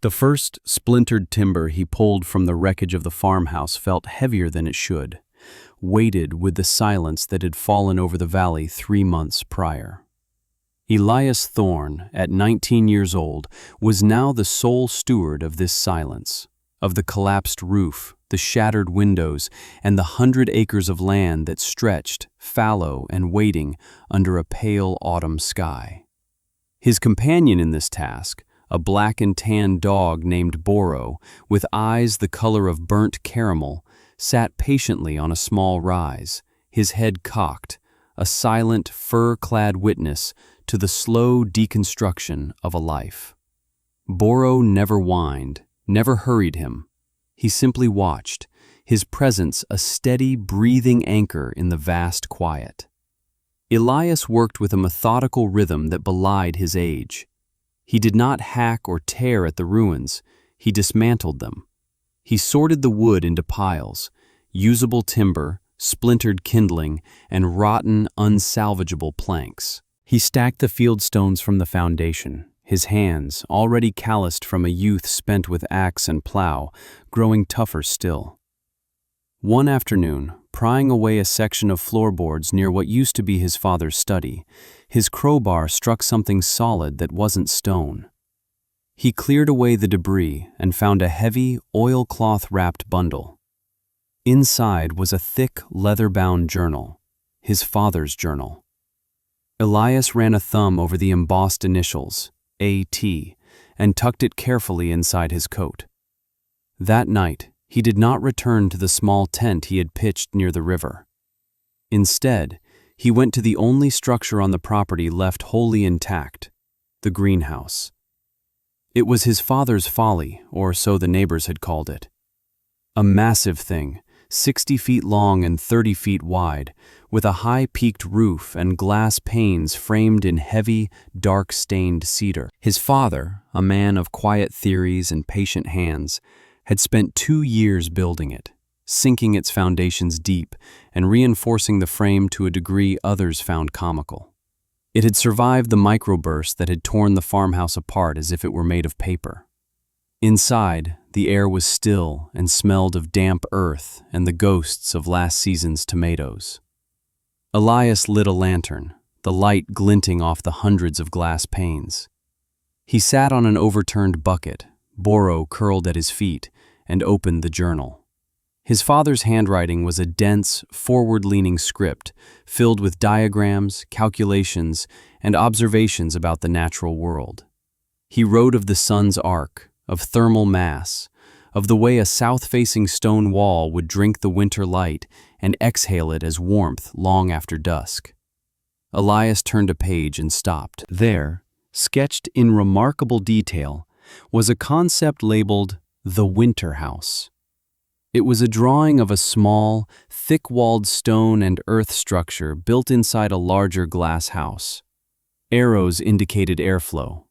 The first splintered timber he pulled from the wreckage of the farmhouse felt heavier than it should, weighted with the silence that had fallen over the valley 3 months prior. Elias Thorne, at 19 years old, was now the sole steward of this silence, of the collapsed roof, the shattered windows, and the 100 acres of land that stretched, fallow and waiting, under a pale autumn sky. His companion in this task, a black and tan dog named Boro, with eyes the color of burnt caramel, sat patiently on a small rise, his head cocked, a silent, fur-clad witness to the slow deconstruction of a life. Boro never whined, never hurried him. He simply watched, his presence a steady, breathing anchor in the vast quiet. Elias worked with a methodical rhythm that belied his age. He did not hack or tear at the ruins, he dismantled them. He sorted the wood into piles, usable timber, splintered kindling, and rotten, unsalvageable planks. He stacked the field stones from the foundation, his hands, already calloused from a youth spent with axe and plow, growing tougher still. One afternoon, prying away a section of floorboards near what used to be his father's study, his crowbar struck something solid that wasn't stone. He cleared away the debris and found a heavy, oilcloth-wrapped bundle. Inside was a thick, leather-bound journal, his father's journal. Elias ran a thumb over the embossed initials, A.T., and tucked it carefully inside his coat. That night, he did not return to the small tent he had pitched near the river. Instead, he went to the only structure on the property left wholly intact, the greenhouse. It was his father's folly, or so the neighbors had called it. A massive thing, 60 feet long and 30 feet wide, with a high-peaked roof and glass panes framed in heavy, dark-stained cedar. His father, a man of quiet theories and patient hands, had spent 2 years building it, sinking its foundations deep and reinforcing the frame to a degree others found comical. It had survived the microburst that had torn the farmhouse apart as if it were made of paper. Inside, the air was still and smelled of damp earth and the ghosts of last season's tomatoes. Elias lit a lantern, the light glinting off the hundreds of glass panes. He sat on an overturned bucket, Boro curled at his feet, and opened the journal. His father's handwriting was a dense, forward-leaning script filled with diagrams, calculations, and observations about the natural world. He wrote of the sun's arc, of thermal mass, of the way a south-facing stone wall would drink the winter light and exhale it as warmth long after dusk. Elias turned a page and stopped. There, sketched in remarkable detail, was a concept labeled the Winter House. It was a drawing of a small, thick-walled stone and earth structure built inside a larger glass house. Arrows indicated airflow.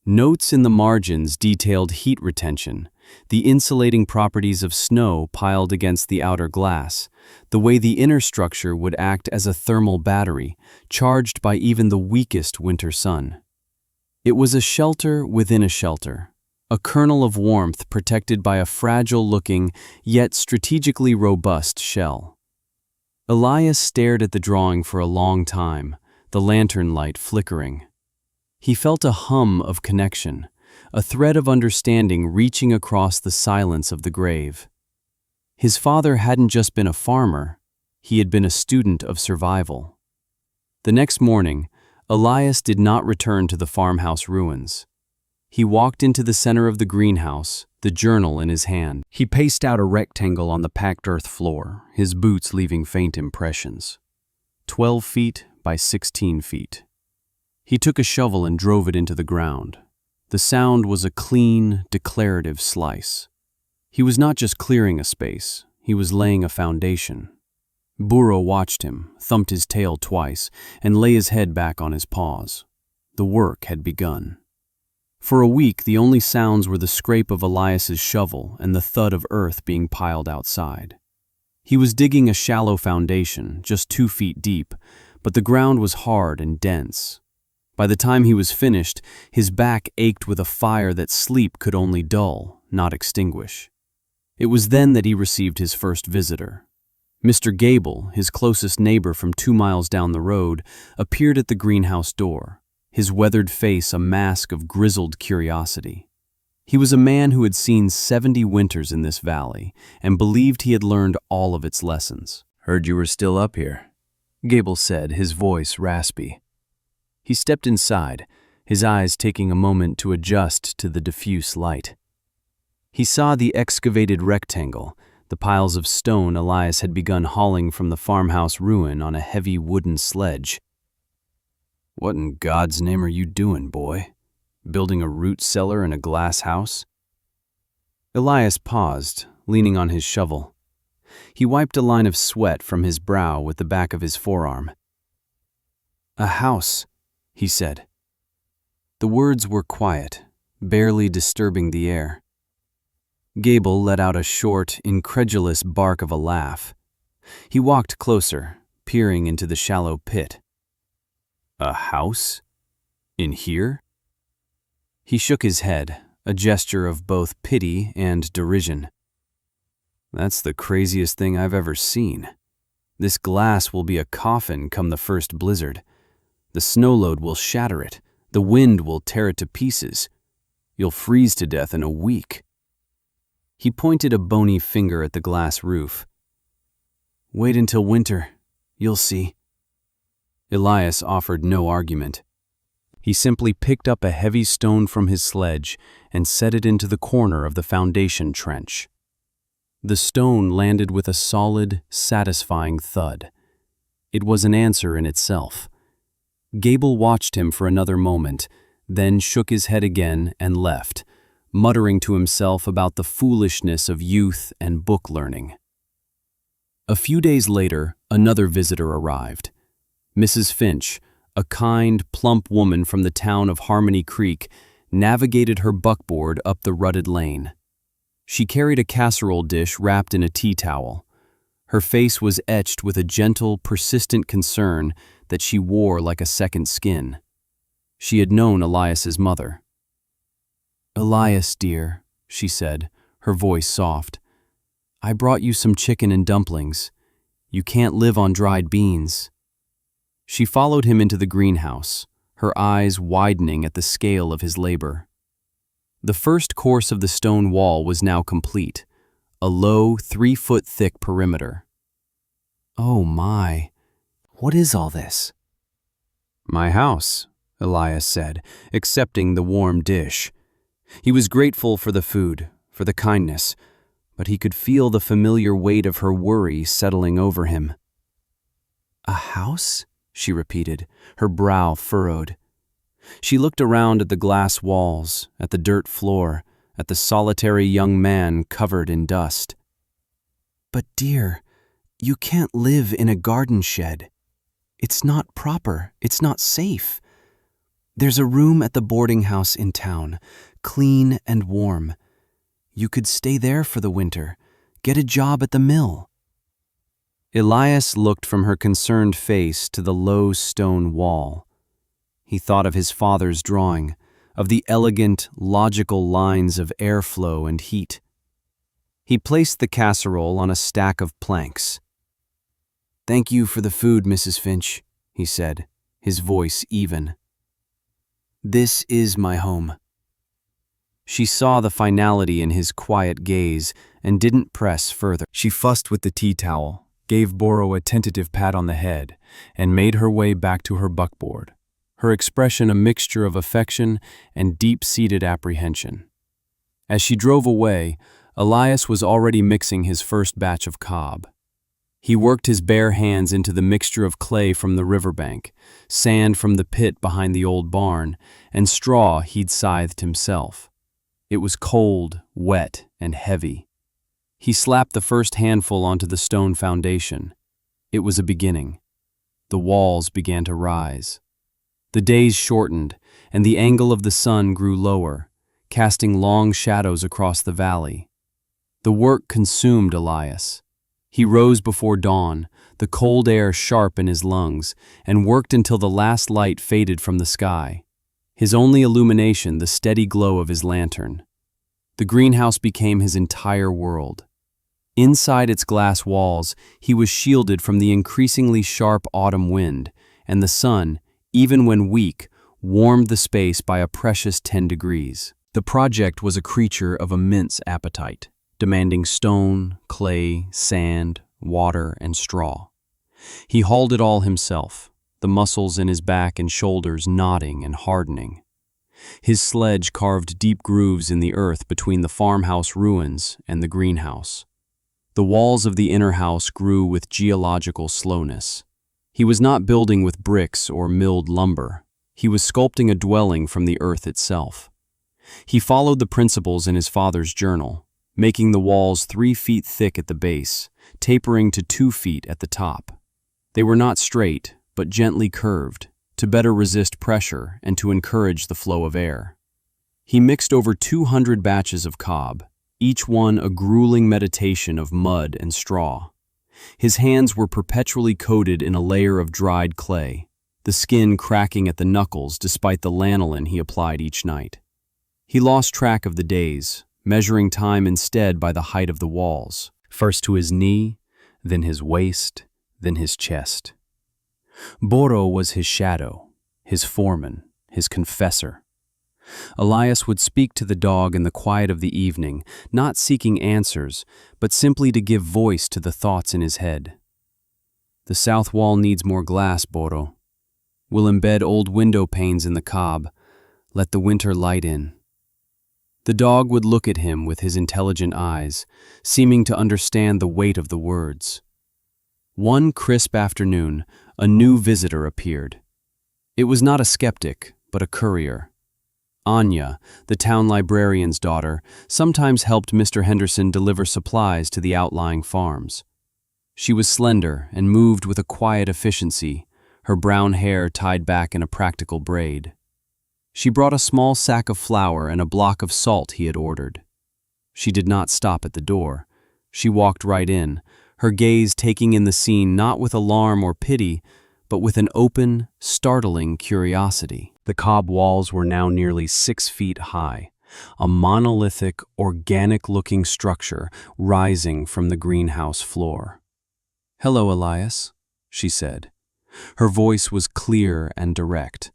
Notes in the margins detailed heat retention, the insulating properties of snow piled against the outer glass, the way the inner structure would act as a thermal battery, charged by even the weakest winter sun. It was a shelter within a shelter, a kernel of warmth protected by a fragile-looking, yet strategically robust shell. Elias stared at the drawing for a long time, the lantern light flickering. He felt a hum of connection, a thread of understanding reaching across the silence of the grave. His father hadn't just been a farmer, he had been a student of survival. The next morning, Elias did not return to the farmhouse ruins. He walked into the center of the greenhouse, the journal in his hand. He paced out a rectangle on the packed earth floor, his boots leaving faint impressions. 12 feet by 16 feet. He took a shovel and drove it into the ground. The sound was a clean, declarative slice. He was not just clearing a space, he was laying a foundation. Boro watched him, thumped his tail twice, and lay his head back on his paws. The work had begun. For a week, the only sounds were the scrape of Elias's shovel and the thud of earth being piled outside. He was digging a shallow foundation, just 2 feet deep, but the ground was hard and dense. By the time he was finished, his back ached with a fire that sleep could only dull, not extinguish. It was then that he received his first visitor. Mr. Gable, his closest neighbor from 2 miles down the road, appeared at the greenhouse door, his weathered face a mask of grizzled curiosity. He was a man who had seen 70 winters in this valley and believed he had learned all of its lessons. "Heard you were still up here," Gable said, his voice raspy. He stepped inside, his eyes taking a moment to adjust to the diffuse light. He saw the excavated rectangle, the piles of stone Elias had begun hauling from the farmhouse ruin on a heavy wooden sledge. "What in God's name are you doing, boy? Building a root cellar in a glass house?" Elias paused, leaning on his shovel. He wiped a line of sweat from his brow with the back of his forearm. "A house," he said. The words were quiet, barely disturbing the air. Gable let out a short, incredulous bark of a laugh. He walked closer, peering into the shallow pit. "A house? In here?" He shook his head, a gesture of both pity and derision. "That's the craziest thing I've ever seen. This glass will be a coffin come the first blizzard. The snow load will shatter it. The wind will tear it to pieces. You'll freeze to death in a week." He pointed a bony finger at the glass roof. "Wait until winter. You'll see." Elias offered no argument. He simply picked up a heavy stone from his sledge and set it into the corner of the foundation trench. The stone landed with a solid, satisfying thud. It was an answer in itself. Gable watched him for another moment, then shook his head again and left, muttering to himself about the foolishness of youth and book learning. A few days later, another visitor arrived. Mrs. Finch, a kind, plump woman from the town of Harmony Creek, navigated her buckboard up the rutted lane. She carried a casserole dish wrapped in a tea towel. Her face was etched with a gentle, persistent concern that she wore like a second skin. She had known Elias's mother. "Elias, dear," she said, her voice soft, "I brought you some chicken and dumplings. You can't live on dried beans." She followed him into the greenhouse, her eyes widening at the scale of his labor. The first course of the stone wall was now complete, a low 3-foot-thick perimeter. "Oh my, what is all this?" "My house," Elias said, accepting the warm dish. He was grateful for the food, for the kindness, but he could feel the familiar weight of her worry settling over him. "A house?" she repeated, her brow furrowed. She looked around at the glass walls, at the dirt floor, at the solitary young man covered in dust. "But dear, you can't live in a garden shed. It's not proper, it's not safe. There's a room at the boarding house in town, clean and warm. You could stay there for the winter, get a job at the mill." Elias looked from her concerned face to the low stone wall. He thought of his father's drawing, of the elegant, logical lines of airflow and heat. He placed the casserole on a stack of planks. "Thank you for the food, Mrs. Finch," he said, his voice even. "This is my home." She saw the finality in his quiet gaze and didn't press further. She fussed with the tea towel, gave Boro a tentative pat on the head, and made her way back to her buckboard, her expression a mixture of affection and deep-seated apprehension. As she drove away, Elias was already mixing his first batch of cob. He worked his bare hands into the mixture of clay from the riverbank, sand from the pit behind the old barn, and straw he'd scythed himself. It was cold, wet, and heavy. He slapped the first handful onto the stone foundation. It was a beginning. The walls began to rise. The days shortened, and the angle of the sun grew lower, casting long shadows across the valley. The work consumed Elias. He rose before dawn, the cold air sharp in his lungs, and worked until the last light faded from the sky. His only illumination, the steady glow of his lantern. The greenhouse became his entire world. Inside its glass walls, he was shielded from the increasingly sharp autumn wind, and the sun, even when weak, warmed the space by a precious 10 degrees. The project was a creature of immense appetite, demanding stone, clay, sand, water, and straw. He hauled it all himself, the muscles in his back and shoulders knotting and hardening. His sledge carved deep grooves in the earth between the farmhouse ruins and the greenhouse. The walls of the inner house grew with geological slowness. He was not building with bricks or milled lumber. He was sculpting a dwelling from the earth itself. He followed the principles in his father's journal, making the walls 3 feet thick at the base, tapering to 2 feet at the top. They were not straight, but gently curved, to better resist pressure and to encourage the flow of air. He mixed over 200 batches of cob, each one a grueling meditation of mud and straw. His hands were perpetually coated in a layer of dried clay, the skin cracking at the knuckles despite the lanolin he applied each night. He lost track of the days, measuring time instead by the height of the walls, first to his knee, then his waist, then his chest. Boro was his shadow, his foreman, his confessor. Elias would speak to the dog in the quiet of the evening, not seeking answers, but simply to give voice to the thoughts in his head. The south wall needs more glass, Boro. We'll embed old window panes in the cob. Let the winter light in. The dog would look at him with his intelligent eyes, seeming to understand the weight of the words. One crisp afternoon, a new visitor appeared. It was not a skeptic, but a courier. Anya, the town librarian's daughter, sometimes helped Mr. Henderson deliver supplies to the outlying farms. She was slender and moved with a quiet efficiency, her brown hair tied back in a practical braid. She brought a small sack of flour and a block of salt he had ordered. She did not stop at the door. She walked right in, her gaze taking in the scene not with alarm or pity, but with an open, startling curiosity. The cob walls were now nearly 6 feet high, a monolithic, organic-looking structure rising from the greenhouse floor. "Hello, Elias," she said. Her voice was clear and direct.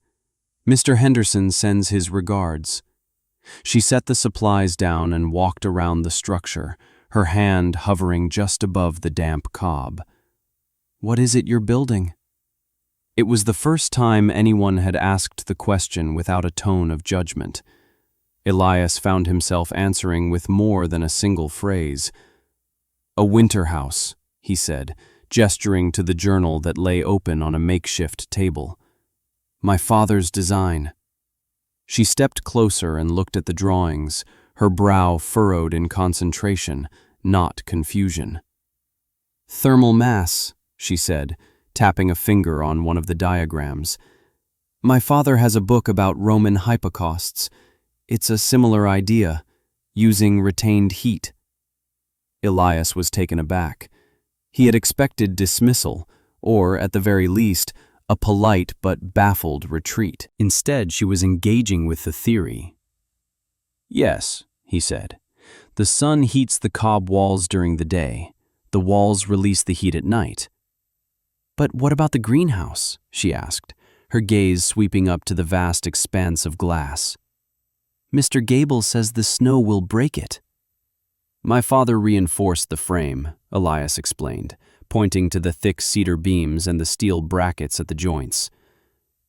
"Mr. Henderson sends his regards." She set the supplies down and walked around the structure, her hand hovering just above the damp cob. "What is it you're building?" It was the first time anyone had asked the question without a tone of judgment. Elias found himself answering with more than a single phrase. "A winter house," he said, gesturing to the journal that lay open on a makeshift table. "My father's design." She stepped closer and looked at the drawings, her brow furrowed in concentration, not confusion. "Thermal mass," she said, tapping a finger on one of the diagrams. "My father has a book about Roman hypocausts. It's a similar idea, using retained heat." Elias was taken aback. He had expected dismissal, or, at the very least, a polite but baffled retreat. Instead, she was engaging with the theory. "Yes," he said. "The sun heats the cob walls during the day. The walls release the heat at night." "But what about the greenhouse?" she asked, her gaze sweeping up to the vast expanse of glass. "Mr. Gable says the snow will break it." "My father reinforced the frame," Elias explained, pointing to the thick cedar beams and the steel brackets at the joints.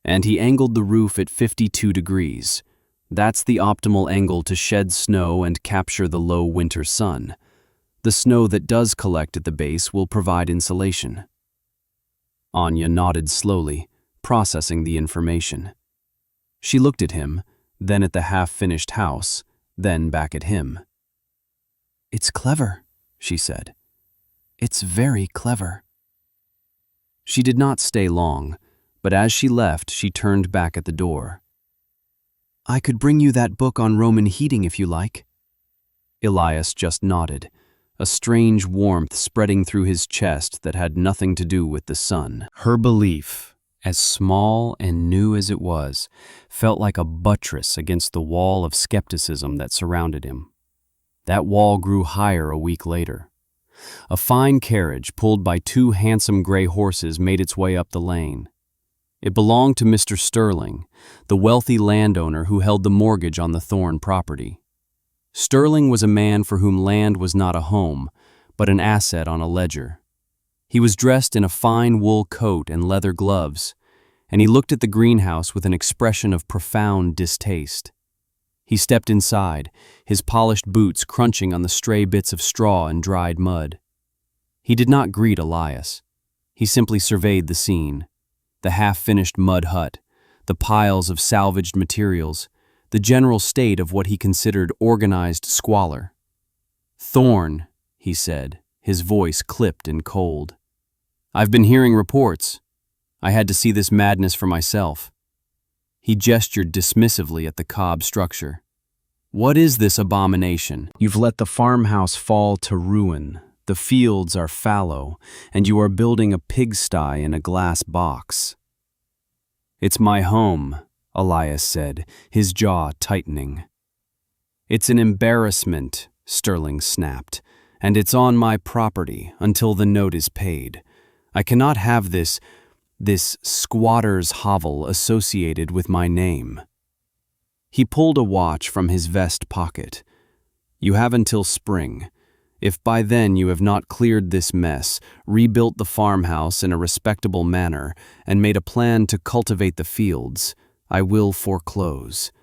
"And he angled the roof at 52 degrees. That's the optimal angle to shed snow and capture the low winter sun. The snow that does collect at the base will provide insulation." Anya nodded slowly, processing the information. She looked at him, then at the half-finished house, then back at him. "It's clever," she said. "It's very clever." She did not stay long, but as she left, she turned back at the door. "I could bring you that book on Roman heating if you like." Elias just nodded, a strange warmth spreading through his chest that had nothing to do with the sun. Her belief, as small and new as it was, felt like a buttress against the wall of skepticism that surrounded him. That wall grew higher a week later. A fine carriage pulled by two handsome gray horses made its way up the lane. It belonged to Mr. Sterling, the wealthy landowner who held the mortgage on the Thorne property. Sterling was a man for whom land was not a home, but an asset on a ledger. He was dressed in a fine wool coat and leather gloves, and he looked at the greenhouse with an expression of profound distaste. He stepped inside, his polished boots crunching on the stray bits of straw and dried mud. He did not greet Elias. He simply surveyed the scene. The half-finished mud hut, the piles of salvaged materials, the general state of what he considered organized squalor. "Thorne," he said, his voice clipped and cold. "I've been hearing reports. I had to see this madness for myself." He gestured dismissively at the cob structure. "What is this abomination? You've let the farmhouse fall to ruin. The fields are fallow, and you are building a pigsty in a glass box." "It's my home," Elias said, his jaw tightening. "It's an embarrassment," Sterling snapped, "and it's on my property until the note is paid. I cannot have this squatter's hovel associated with my name." He pulled a watch from his vest pocket. "You have until spring. If by then you have not cleared this mess, rebuilt the farmhouse in a respectable manner, and made a plan to cultivate the fields, I will foreclose.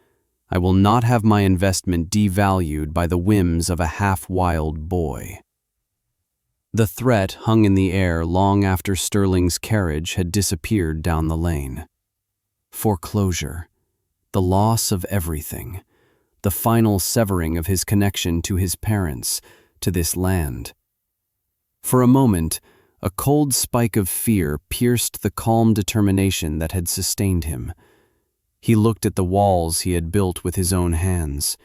I will not have my investment devalued by the whims of a half-wild boy." The threat hung in the air long after Sterling's carriage had disappeared down the lane. Foreclosure, the loss of everything, the final severing of his connection to his parents, to this land. For a moment, a cold spike of fear pierced the calm determination that had sustained him. He looked at the walls he had built with his own hands.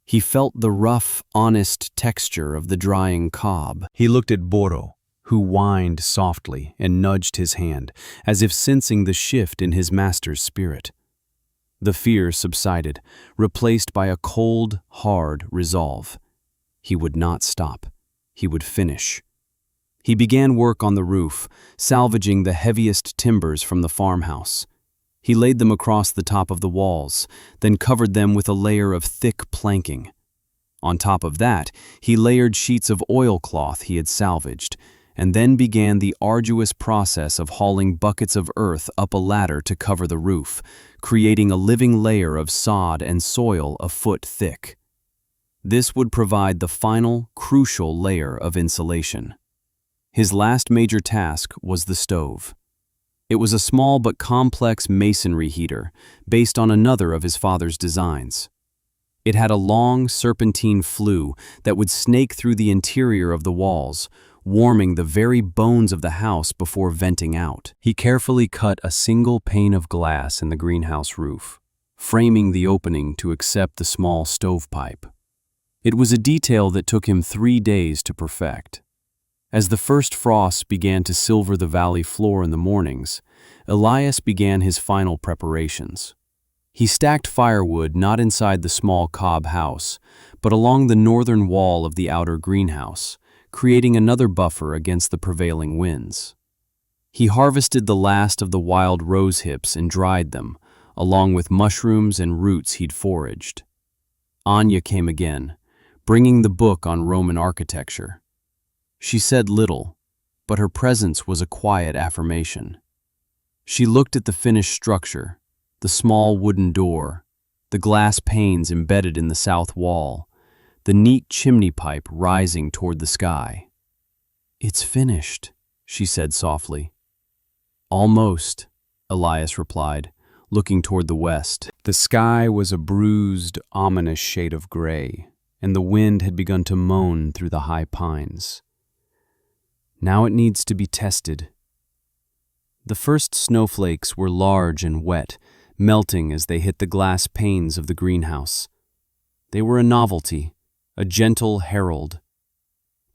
He felt the rough, honest texture of the drying cob. He looked at Boro, who whined softly and nudged his hand, as if sensing the shift in his master's spirit. The fear subsided, replaced by a cold, hard resolve. He would not stop. He would finish. He began work on the roof, salvaging the heaviest timbers from the farmhouse. He laid them across the top of the walls, then covered them with a layer of thick planking. On top of that, he layered sheets of oilcloth he had salvaged, and then began the arduous process of hauling buckets of earth up a ladder to cover the roof, creating a living layer of sod and soil a foot thick. This would provide the final, crucial layer of insulation. His last major task was the stove. It was a small but complex masonry heater, based on another of his father's designs. It had a long, serpentine flue that would snake through the interior of the walls, warming the very bones of the house before venting out. He carefully cut a single pane of glass in the greenhouse roof, framing the opening to accept the small stovepipe. It was a detail that took him 3 days to perfect. As the first frosts began to silver the valley floor in the mornings, Elias began his final preparations. He stacked firewood not inside the small cob house, but along the northern wall of the outer greenhouse, creating another buffer against the prevailing winds. He harvested the last of the wild rose hips and dried them, along with mushrooms and roots he'd foraged. Anya came again, bringing the book on Roman architecture. She said little, but her presence was a quiet affirmation. She looked at the finished structure, the small wooden door, the glass panes embedded in the south wall, the neat chimney pipe rising toward the sky. "It's finished," she said softly. "Almost," Elias replied, looking toward the west. The sky was a bruised, ominous shade of gray, and the wind had begun to moan through the high pines. "Now it needs to be tested." The first snowflakes were large and wet, melting as they hit the glass panes of the greenhouse. They were a novelty, a gentle herald.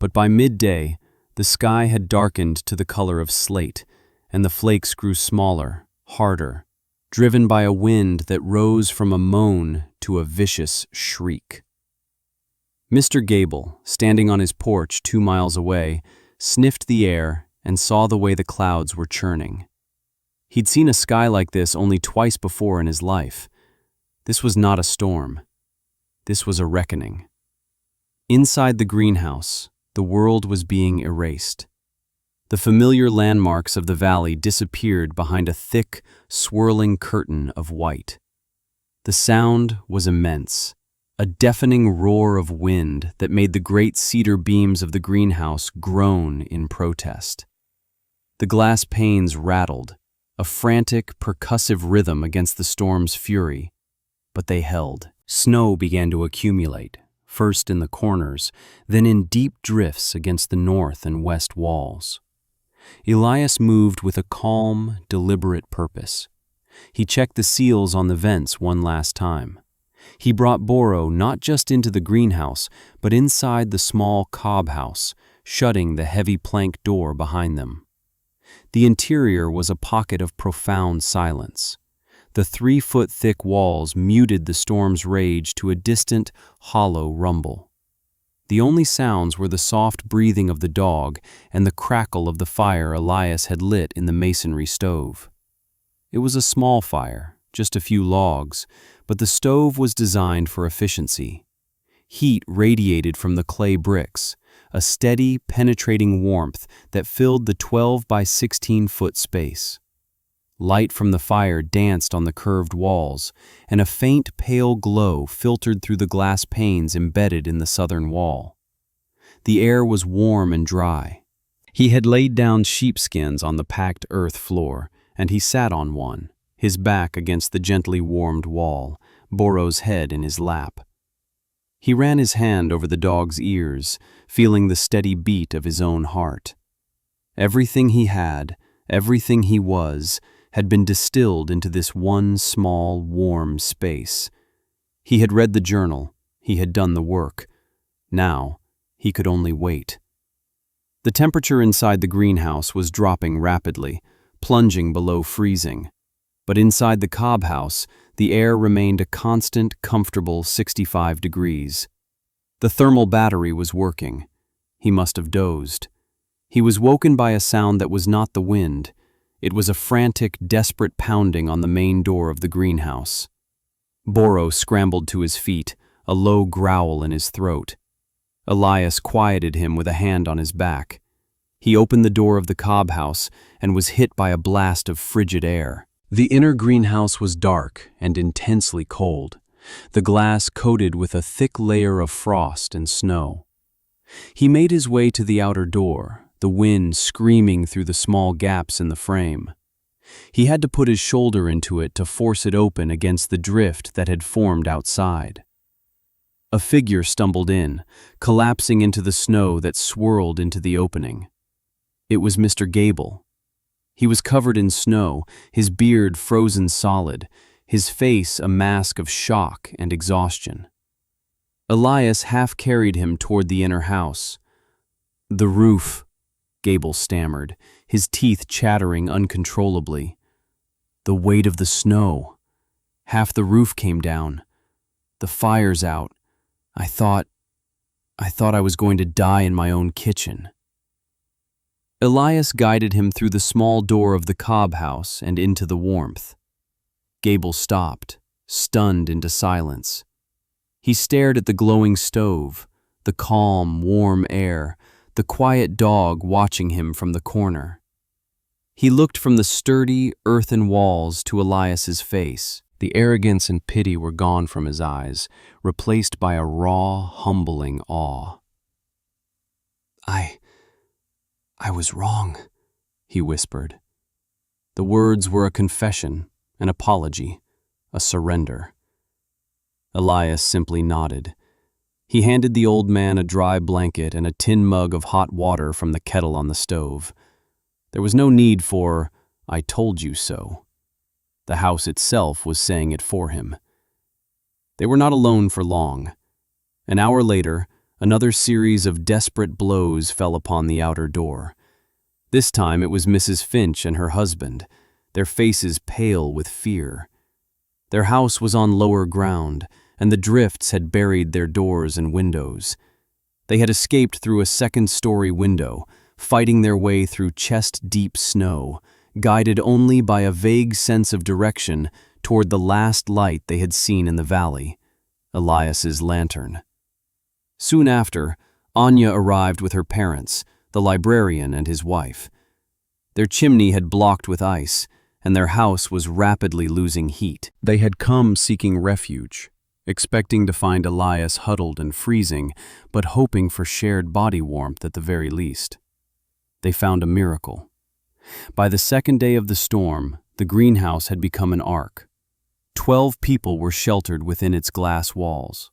But by midday, the sky had darkened to the color of slate, and the flakes grew smaller, harder, driven by a wind that rose from a moan to a vicious shriek. Mr. Gable, standing on his porch 2 miles away, sniffed the air and saw the way the clouds were churning. He'd seen a sky like this only twice before in his life. This was not a storm. This was a reckoning. Inside the greenhouse, the world was being erased. The familiar landmarks of the valley disappeared behind a thick, swirling curtain of white. The sound was immense, a deafening roar of wind that made the great cedar beams of the greenhouse groan in protest. The glass panes rattled, a frantic, percussive rhythm against the storm's fury, but they held. Snow began to accumulate, first in the corners, then in deep drifts against the north and west walls. Elias moved with a calm, deliberate purpose. He checked the seals on the vents one last time. He brought Boro not just into the greenhouse, but inside the small cob house, shutting the heavy plank door behind them. The interior was a pocket of profound silence. The 3-foot-thick walls muted the storm's rage to a distant, hollow rumble. The only sounds were the soft breathing of the dog and the crackle of the fire Elias had lit in the masonry stove. It was a small fire, just a few logs, but the stove was designed for efficiency. Heat radiated from the clay bricks, a steady, penetrating warmth that filled the 12 by 16-foot space. Light from the fire danced on the curved walls, and a faint, pale glow filtered through the glass panes embedded in the southern wall. The air was warm and dry. He had laid down sheepskins on the packed earth floor, and he sat on one, his back against the gently warmed wall, Boro's head in his lap. He ran his hand over the dog's ears, feeling the steady beat of his own heart. Everything he had, everything he was, had been distilled into this one small, warm space. He had read the journal, he had done the work. Now, he could only wait. The temperature inside the greenhouse was dropping rapidly, plunging below freezing. But inside the cob house, the air remained a constant, comfortable 65 degrees. The thermal battery was working. He must have dozed. He was woken by a sound that was not the wind. It was a frantic, desperate pounding on the main door of the greenhouse. Boro scrambled to his feet, a low growl in his throat. Elias quieted him with a hand on his back. He opened the door of the cob house and was hit by a blast of frigid air. The inner greenhouse was dark and intensely cold, the glass coated with a thick layer of frost and snow. He made his way to the outer door, the wind screaming through the small gaps in the frame. He had to put his shoulder into it to force it open against the drift that had formed outside. A figure stumbled in, collapsing into the snow that swirled into the opening. It was Mr. Gable. He was covered in snow, his beard frozen solid, his face a mask of shock and exhaustion. Elias half carried him toward the inner house. "The roof," Gable stammered, his teeth chattering uncontrollably. "The weight of the snow. Half the roof came down. The fire's out. I thought I was going to die in my own kitchen." Elias guided him through the small door of the cob house and into the warmth. Gable stopped, stunned into silence. He stared at the glowing stove, the calm, warm air, the quiet dog watching him from the corner. He looked from the sturdy, earthen walls to Elias's face. The arrogance and pity were gone from his eyes, replaced by a raw, humbling awe. I was wrong," he whispered. The words were a confession, an apology, a surrender. Elias simply nodded. He handed the old man a dry blanket and a tin mug of hot water from the kettle on the stove. There was no need for, "I told you so." The house itself was saying it for him. They were not alone for long. An hour later, Another series of desperate blows fell upon the outer door. This time it was Mrs. Finch and her husband, their faces pale with fear. Their house was on lower ground, and the drifts had buried their doors and windows. They had escaped through a second-story window, fighting their way through chest-deep snow, guided only by a vague sense of direction toward the last light they had seen in the valley, Elias's lantern. Soon after, Anya arrived with her parents, the librarian and his wife. Their chimney had blocked with ice, and their house was rapidly losing heat. They had come seeking refuge, expecting to find Elias huddled and freezing, but hoping for shared body warmth at the very least. They found a miracle. By the second day of the storm, the greenhouse had become an ark. 12 people were sheltered within its glass walls.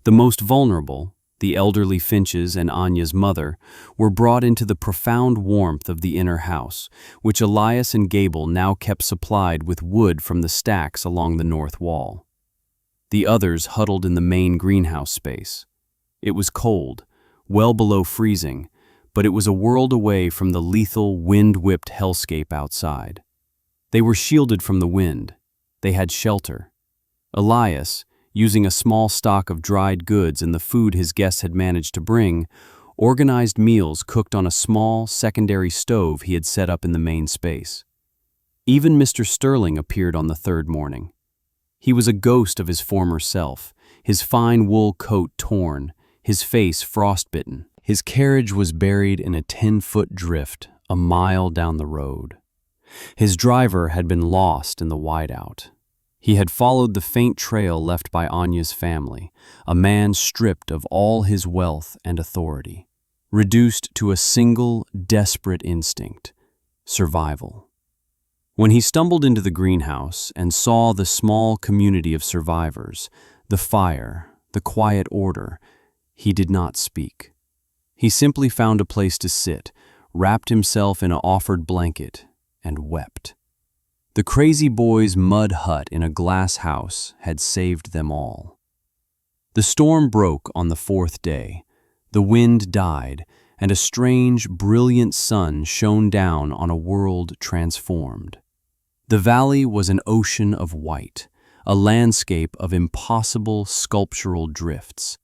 The most vulnerable, the elderly Finches and Anya's mother, were brought into the profound warmth of the inner house, which Elias and Gable now kept supplied with wood from the stacks along the north wall. The others huddled in the main greenhouse space. It was cold, well below freezing, but it was a world away from the lethal, wind-whipped hellscape outside. They were shielded from the wind. They had shelter. Elias, using a small stock of dried goods and the food his guests had managed to bring, organized meals cooked on a small, secondary stove he had set up in the main space. Even Mr. Sterling appeared on the third morning. He was a ghost of his former self, his fine wool coat torn, his face frostbitten. His carriage was buried in a 10-foot drift a mile down the road. His driver had been lost in the whiteout. He had followed the faint trail left by Anya's family, a man stripped of all his wealth and authority, reduced to a single, desperate instinct: survival. When he stumbled into the greenhouse and saw the small community of survivors, the fire, the quiet order, he did not speak. He simply found a place to sit, wrapped himself in an offered blanket, and wept. The crazy boy's mud hut in a glass house had saved them all. The storm broke on the fourth day. The wind died, and a strange, brilliant sun shone down on a world transformed. The valley was an ocean of white, a landscape of impossible sculptural drifts.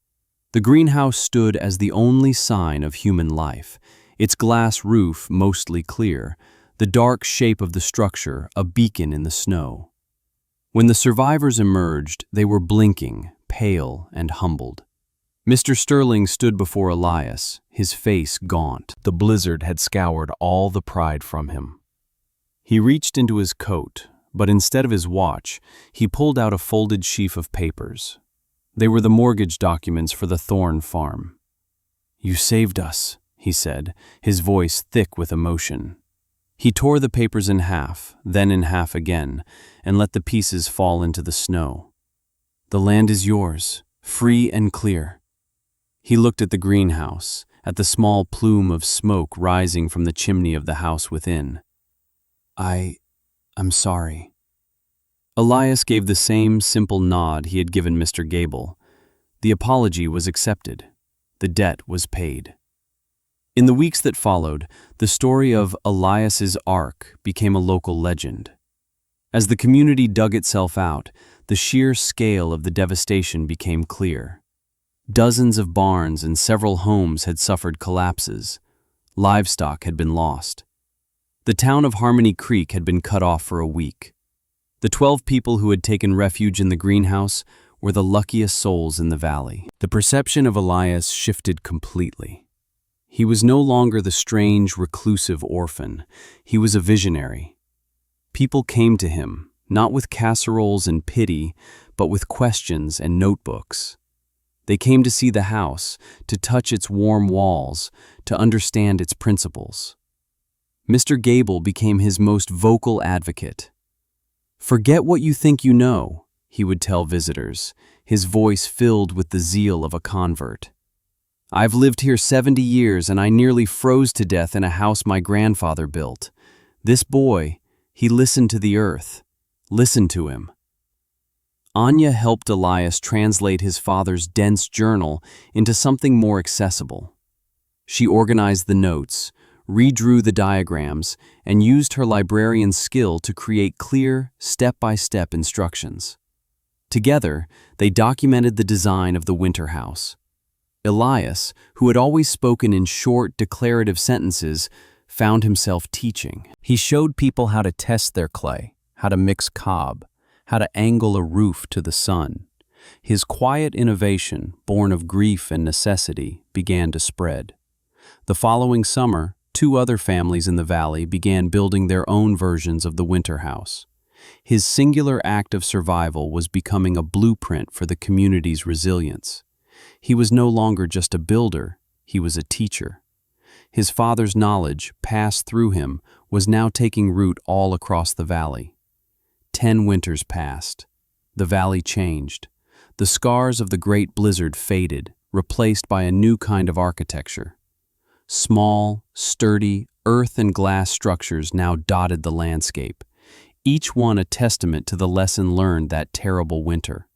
The greenhouse stood as the only sign of human life, its glass roof mostly clear, the dark shape of the structure a beacon in the snow. When the survivors emerged, they were blinking, pale, and humbled. Mr. Sterling stood before Elias, his face gaunt. The blizzard had scoured all the pride from him. He reached into his coat, but instead of his watch, he pulled out a folded sheaf of papers. They were the mortgage documents for the Thorne farm. "You saved us," he said, his voice thick with emotion. He tore the papers in half, then in half again, and let the pieces fall into the snow. "The land is yours, free and clear." He looked at the greenhouse, at the small plume of smoke rising from the chimney of the house within. I'm sorry." Elias gave the same simple nod he had given Mr. Gable. The apology was accepted. The debt was paid. In the weeks that followed, the story of Elias's Ark became a local legend. As the community dug itself out, the sheer scale of the devastation became clear. Dozens of barns and several homes had suffered collapses. Livestock had been lost. The town of Harmony Creek had been cut off for a week. The 12 people who had taken refuge in the greenhouse were the luckiest souls in the valley. The perception of Elias shifted completely. He was no longer the strange, reclusive orphan. He was a visionary. People came to him, not with casseroles and pity, but with questions and notebooks. They came to see the house, to touch its warm walls, to understand its principles. Mr. Gable became his most vocal advocate. "Forget what you think you know," he would tell visitors, his voice filled with the zeal of a convert. "I've lived here 70 years and I nearly froze to death in a house my grandfather built. This boy, he listened to the earth. Listen to him." Anya helped Elias translate his father's dense journal into something more accessible. She organized the notes, redrew the diagrams, and used her librarian's skill to create clear, step-by-step instructions. Together, they documented the design of the winter house. Elias, who had always spoken in short, declarative sentences, found himself teaching. He showed people how to test their clay, how to mix cob, how to angle a roof to the sun. His quiet innovation, born of grief and necessity, began to spread. The following summer, 2 other families in the valley began building their own versions of the winter house. His singular act of survival was becoming a blueprint for the community's resilience. He was no longer just a builder, he was a teacher. His father's knowledge, passed through him, was now taking root all across the valley. 10 winters passed. The valley changed. The scars of the great blizzard faded, replaced by a new kind of architecture. Small, sturdy, earth and glass structures now dotted the landscape, each one a testament to the lesson learned that terrible winter.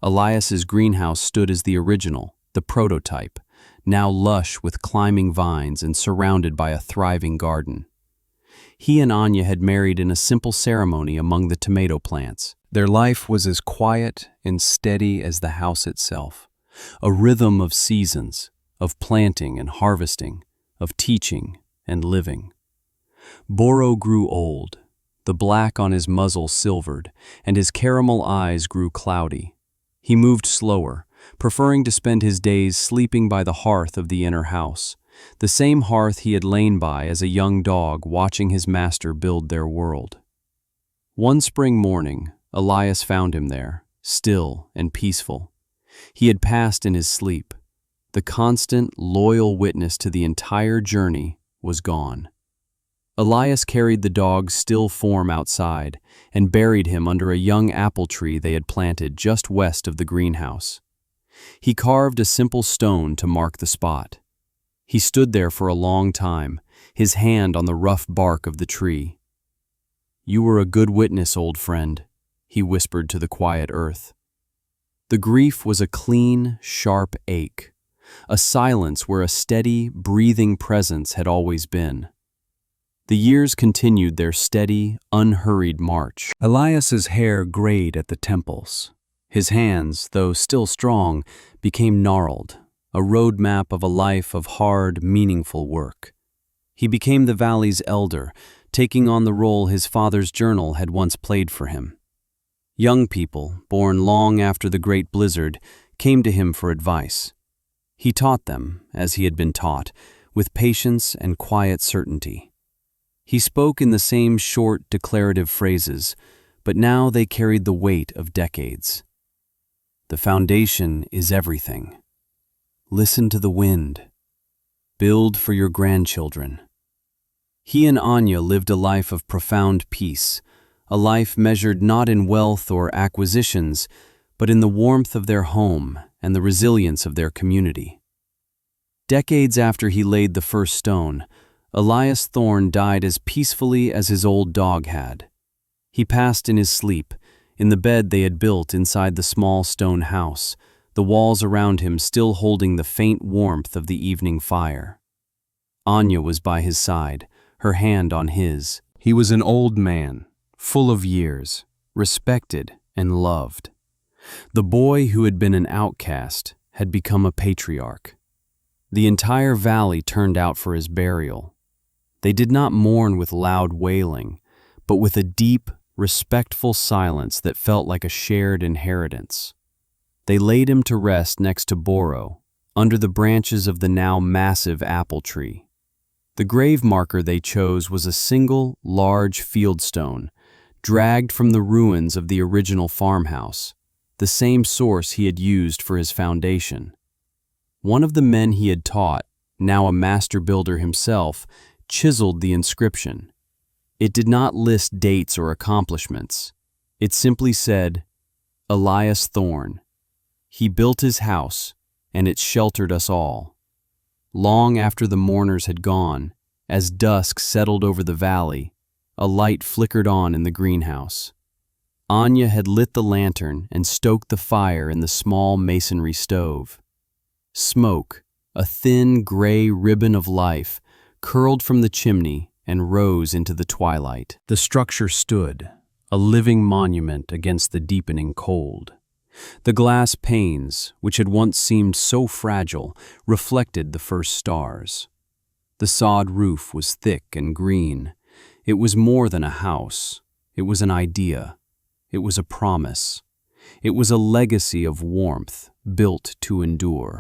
Elias's greenhouse stood as the original, the prototype, now lush with climbing vines and surrounded by a thriving garden. He and Anya had married in a simple ceremony among the tomato plants. Their life was as quiet and steady as the house itself, a rhythm of seasons, of planting and harvesting, of teaching and living. Boro grew old. The black on his muzzle silvered, and his caramel eyes grew cloudy. He moved slower, preferring to spend his days sleeping by the hearth of the inner house, the same hearth he had lain by as a young dog watching his master build their world. One spring morning, Elias found him there, still and peaceful. He had passed in his sleep. The constant, loyal witness to the entire journey was gone. Elias carried the dog's still form outside and buried him under a young apple tree they had planted just west of the greenhouse. He carved a simple stone to mark the spot. He stood there for a long time, his hand on the rough bark of the tree. "You were a good witness, old friend," he whispered to the quiet earth. The grief was a clean, sharp ache, a silence where a steady, breathing presence had always been. The years continued their steady, unhurried march. Elias's hair grayed at the temples. His hands, though still strong, became gnarled, a roadmap of a life of hard, meaningful work. He became the valley's elder, taking on the role his father's journal had once played for him. Young people, born long after the great blizzard, came to him for advice. He taught them, as he had been taught, with patience and quiet certainty. He spoke in the same short, declarative phrases, but now they carried the weight of decades. The foundation is everything. Listen to the wind. Build for your grandchildren. He and Anya lived a life of profound peace, a life measured not in wealth or acquisitions, but in the warmth of their home and the resilience of their community. Decades after he laid the first stone, Elias Thorne died as peacefully as his old dog had. He passed in his sleep, in the bed they had built inside the small stone house, the walls around him still holding the faint warmth of the evening fire. Anya was by his side, her hand on his. He was an old man, full of years, respected and loved. The boy who had been an outcast had become a patriarch. The entire valley turned out for his burial. They did not mourn with loud wailing, but with a deep, respectful silence that felt like a shared inheritance. They laid him to rest next to Boro, under the branches of the now massive apple tree. The grave marker they chose was a single, large fieldstone, dragged from the ruins of the original farmhouse, the same source he had used for his foundation. One of the men he had taught, now a master builder himself, chiseled the inscription. It did not list dates or accomplishments. It simply said, "Elias Thorne. He built his house, and it sheltered us all." Long after the mourners had gone, as dusk settled over the valley, a light flickered on in the greenhouse. Anya had lit the lantern and stoked the fire in the small masonry stove. Smoke, a thin gray ribbon of life, curled from the chimney and rose into the twilight. The structure stood, a living monument against the deepening cold. The glass panes, which had once seemed so fragile, reflected the first stars. The sod roof was thick and green. It was more than a house. It was an idea. It was a promise. It was a legacy of warmth built to endure.